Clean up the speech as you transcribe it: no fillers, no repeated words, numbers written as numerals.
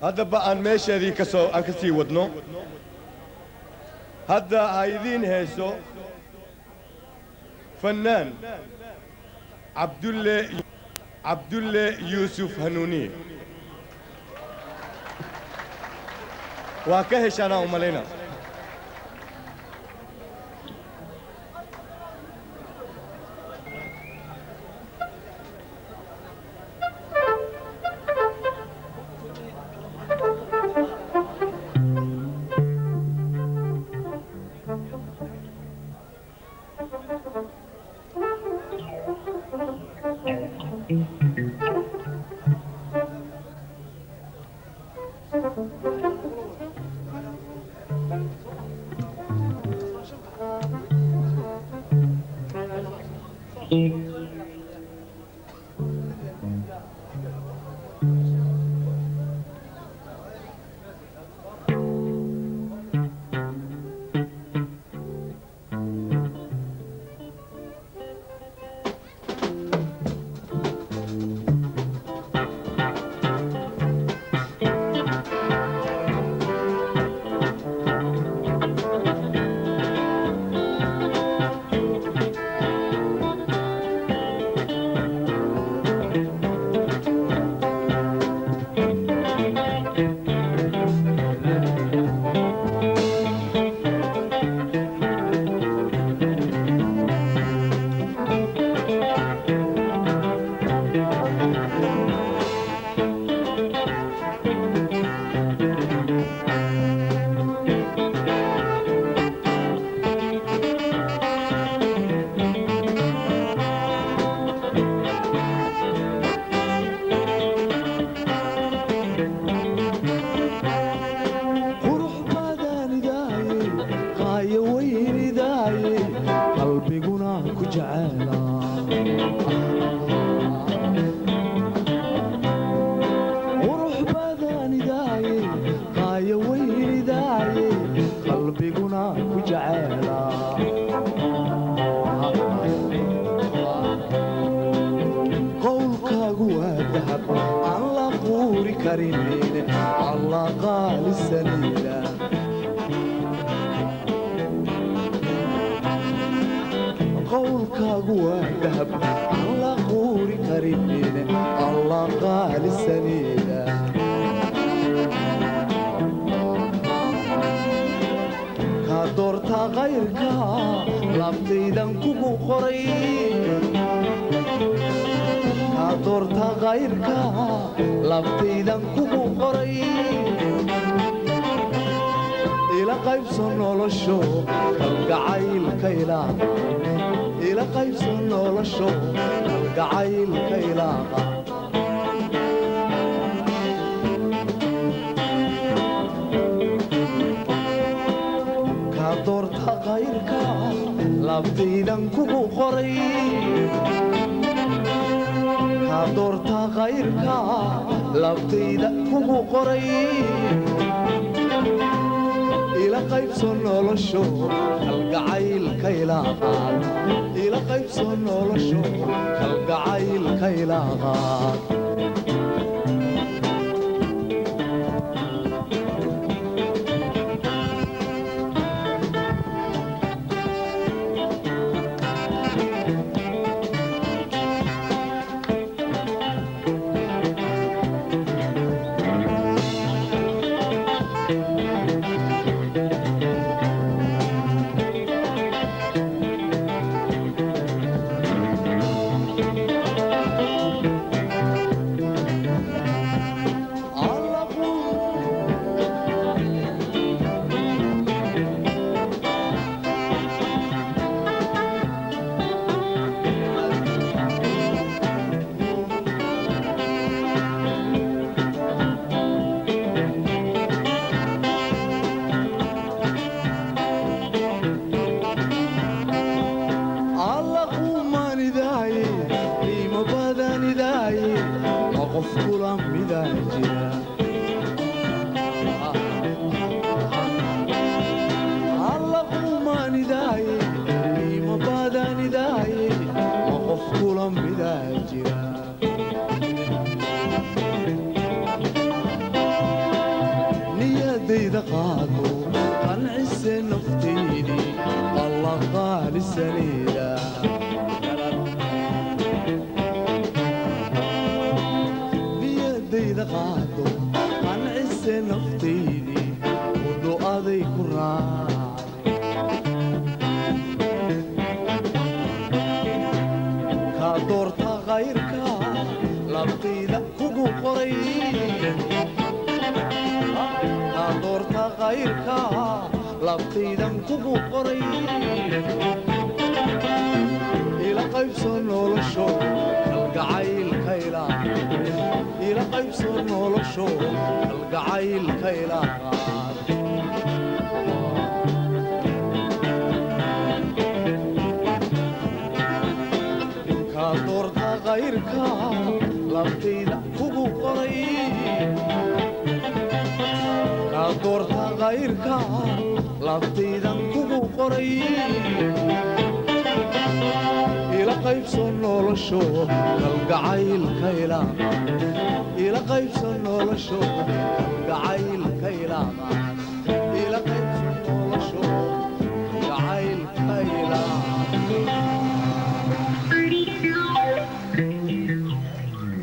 هذا بقى ماشي ذي كسو أنكسي ودنو هذا عايزين هيسو فنان عبد الله يوسف هنوني وكهش أنا أمالينا qalbiga qaado qancise naftaydii muddo aday ku raacay kaa doorta kayrka labtayda kugu qoray kaa doorta kayrka labtaydan kugu qoray ila qaybso nolosho kalgacaylka ilaa ila qaybso nolosho kalgacaylka ilaa kaa doorta kayrka labtayda kugu qoray kaa doorta kayrka labtaydan kugu qoray ila qaybso nolosho kalgacaylka ilaa ila qaybso nolosho kalgacaylka ilaa